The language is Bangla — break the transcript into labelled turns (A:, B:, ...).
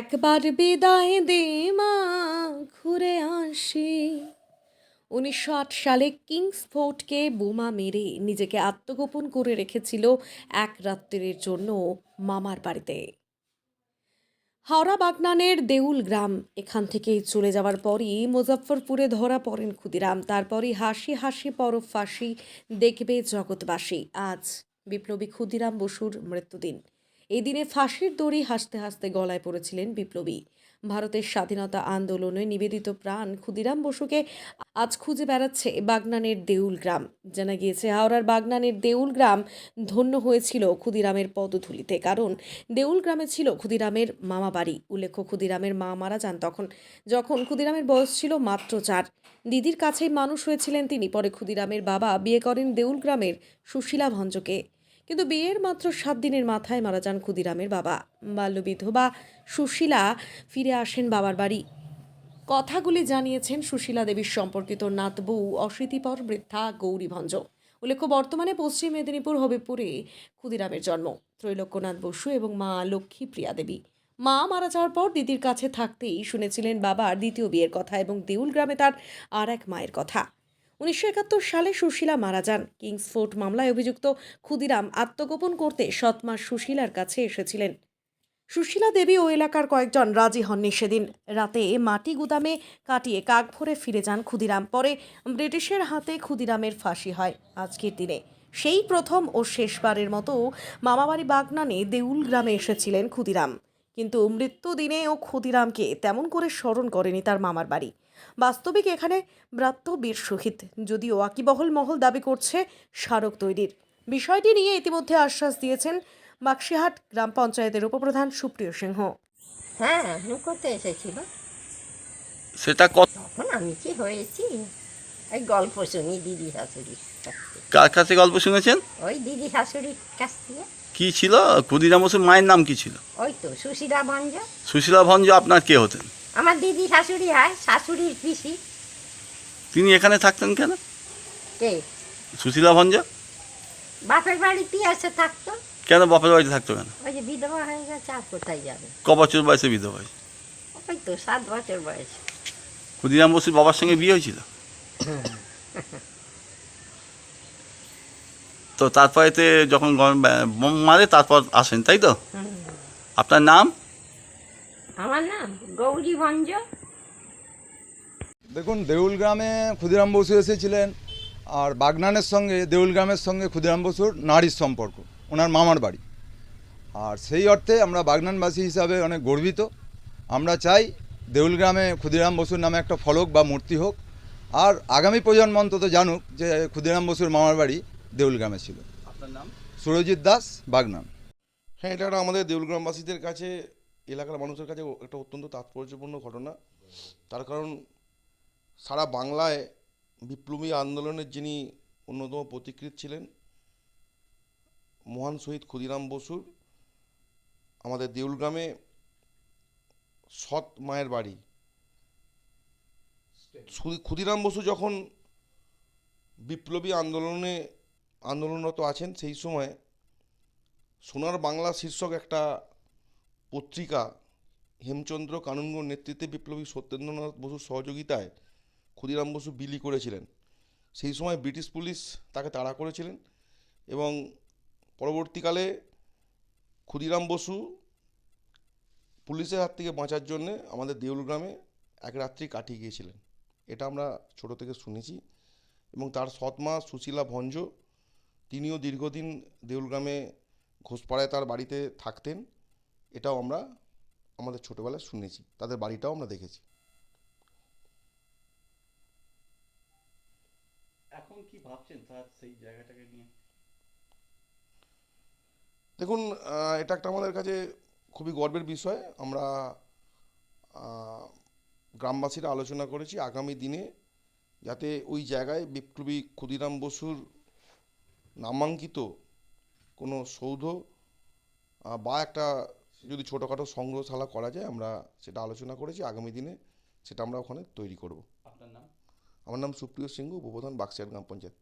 A: একবার বিদায় দে মা, ঘুরে আসি। ১৯০৮ সালে কিংসফোর্টকে বোমা মেরে নিজেকে আত্মগোপন করে রেখেছিল এক রাত্রির জন্য মামার বাড়িতে। হাওড়া বাগনানের দেউল গ্রাম, এখান থেকে চলে যাওয়ার পরই মুজফ্ফরপুরে ধরা পড়েন ক্ষুদিরাম। তারপরই হাসি হাসি পরব ফাঁসি দেখবে জগৎবাসী। আজ বিপ্লবী ক্ষুদিরাম বসুর মৃত্যুদিন। এই দিনে ফাঁসির দড়ি হাসতে হাসতে গলায় পড়েছিলেন বিপ্লবী। ভারতের স্বাধীনতা আন্দোলনে নিবেদিত প্রাণ ক্ষুদিরাম বসুকে আজ খুঁজে বেড়াচ্ছে বাগনানের দেউল গ্রাম। জানা গিয়েছে হাওড়ার বাগনানের দেউল গ্রাম ধন্য হয়েছিল ক্ষুদিরামের পদধূলিতে, কারণ দেউল গ্রামে ছিল ক্ষুদিরামের মামা বাড়ি। উল্লেখ্য, ক্ষুদিরামের মা মারা যান যখন ক্ষুদিরামের বয়স ছিল মাত্র 4। দিদির কাছেই মানুষ হয়েছিলেন তিনি। পরে ক্ষুদিরামের বাবা বিয়ে করেন দেউল গ্রামের সুশীলা ভঞ্জকে, কিন্তু বিয়ের মাত্র 7 দিনের মাথায় মারা যান ক্ষুদিরামের বাবা। বাল্যবিধবা সুশীলা ফিরে আসেন বাবার বাড়ি। কথাগুলি জানিয়েছেন সুশীলা দেবীর সম্পর্কিত নাতবউ অশীতিপর বৃদ্ধা গৌরী ভঞ্জ। উল্লেখ্য, বর্তমানে পশ্চিম মেদিনীপুর হবিপুরে ক্ষুদিরামের জন্ম। ত্রৈলোক্যনাথ বসু এবং মা লক্ষ্মীপ্রিয়া দেবী। মা মারা যাওয়ার পর দিদির কাছে থাকতেই শুনেছিলেন বাবার দ্বিতীয় বিয়ের কথা এবং দেউল গ্রামে তার আর এক মায়ের কথা। ১৯৭১ সালে সুশীলা মারা যান। কিংসফোর্ট মামলায় অভিযুক্ত ক্ষুদিরাম আত্মগোপন করতে সৎমা সুশীলার কাছে এসেছিলেন। সুশীলা দেবী ও এলাকার কয়েকজন রাজি হননি সেদিন। রাতে মাটি গুদামে কাটিয়ে কাক ভরে ফিরে যান ক্ষুদিরাম। পরে ব্রিটিশের হাতে ক্ষুদিরামের ফাঁসি হয় আজকের দিনে। সেই প্রথম ও শেষবারের মতো মামাবাড়ি বাগনানে দেউল গ্রামে এসেছিলেন ক্ষুদিরাম, কিন্তু মৃত্যুদিনেও ক্ষুদিরামকে তেমন করে স্মরণ করেনি তার মামার বাড়ি। বাস্তবিক এখানে ব্রাত্য বীর শহীদ, যদিও ওয়াকিবহল মহল দাবি করছে স্মারক তৈরির। বিষয়টি নিয়ে ইতিমধ্যে আশ্বাস দিয়েছেন বাক্সিহাট গ্রাম পঞ্চায়েতের উপপ্রধান সুপ্রিয় সিংহ।
B: হ্যাঁ, করতে এসেছিল।
C: সেটা কত?
B: তখন আমি কি হয়েছি, ওই গল্প শুনি দিদি শাশুড়ির কাছ থেকে।
C: কার কাছে গল্প শুনেছেন?
B: ওই দিদি শাশুড়ির কাছ থেকে।
C: কি ছিল ক্ষুদিরাম বসুর মায়ের নাম কি ছিল?
B: ওই তো সুশীলা ভঞ্জ।
C: সুশীলা ভঞ্জ আপনার কে হতেন?
B: আমার দিদি শাশুড়ি হয়, শাশুড়ির পিসি।
C: তিনি এখানে থাকতেন কেন?
B: কে?
C: সুশীলা ভঞ্জ
B: বাপের বাড়িতেই এসে থাকতো।
C: কেন বাপের বাড়িতে থাকতো কেন?
B: ওই যে বিধবা হয়ে গেছে, আর কোথায় যাবে?
C: ক বছর বয়সে বিধবা হয়েছে?
B: ওই তো 7 বছর বয়স।
C: ক্ষুদিরাম বসুর বাবার সঙ্গে বিয়ে হয়েছিল? তো তারপরেতে যখন বোম মারে তারপর আসেন, তাই তো? আপনার নাম?
B: আমার নাম গৌরী ভঞ্জ।
D: দেখুন, দেউল গ্রামে ক্ষুদিরাম বসু এসেছিলেন, আর বাগনানের সঙ্গে দেউল গ্রামের সঙ্গে ক্ষুদিরাম বসুর নারীর সম্পর্ক, ওনার মামার বাড়ি। আর সেই অর্থে আমরা বাগনানবাসী হিসাবে অনেক গর্বিত। আমরা চাই দেউল গ্রামে ক্ষুদিরাম বসুর নামে একটা ফলক বা মূর্তি হোক, আর আগামী প্রজন্ম অন্তত জানুক যে ক্ষুদিরাম বসুর মামার বাড়ি দেউল গ্রামে ছিল।
C: আপনার নাম?
D: সুরজিৎ দাস, বাগনান।
E: হ্যাঁ, এটা একটা আমাদের দেউলগ্রামবাসীদের কাছে, এলাকার মানুষের কাছে একটা অত্যন্ত তাৎপর্যপূর্ণ ঘটনা। তার কারণ সারা বাংলায় বিপ্লবী আন্দোলনের যিনি অন্যতম পথিকৃৎ ছিলেন, মহান শহীদ ক্ষুদিরাম বসুর আমাদের দেউলগ্রামে সৎ মায়ের বাড়ি। ক্ষুদিরাম বসু যখন বিপ্লবী আন্দোলনরত আছেন, সেই সময় সোনার বাংলা শীর্ষক একটা পত্রিকা হেমচন্দ্র কানুনগোর নেতৃত্বে বিপ্লবী সত্যেন্দ্রনাথ বসুর সহযোগিতায় ক্ষুদিরাম বসু বিলি করেছিলেন। সেই সময় ব্রিটিশ পুলিশ তাকে তাড়া করেছিলেন এবং পরবর্তীকালে ক্ষুদিরাম বসু পুলিশের হাত থেকে বাঁচার জন্যে আমাদের দেউল গ্রামে এক রাত্রি কাটিয়ে গিয়েছিলেন। এটা আমরা ছোট থেকে শুনেছি। এবং তার সৎমা সুশীলা ভঞ্জ, তিনিও দীর্ঘদিন দেউল গ্রামে ঘোষপাড়ায় তার বাড়িতে থাকতেন। এটাও আমরা আমাদের ছোটোবেলায় শুনেছি, তাদের বাড়িটাও আমরা দেখেছি।
C: এখন কি ভাবছেন তার সেই জায়গাটাকে নিয়ে?
E: দেখুন, এটা একটা আমাদের কাছে খুবই গর্বের বিষয়। আমরা গ্রামবাসীরা আলোচনা করেছি আগামী দিনে যাতে ওই জায়গায় বিপ্লবী ক্ষুদিরাম বসুর নামাঙ্কিত কোনো সৌধ বা একটা যদি ছোটোখাটো সংগ্রহশালা করা যায়, আমরা সেটা আলোচনা করেছি। আগামী দিনে সেটা আমরা ওখানে তৈরি করব।
C: আপনার নাম?
E: আমার নাম সুপ্রিয় সিংহ, উপপ্রধান, বাক্সিহাট গ্রাম পঞ্চায়েত।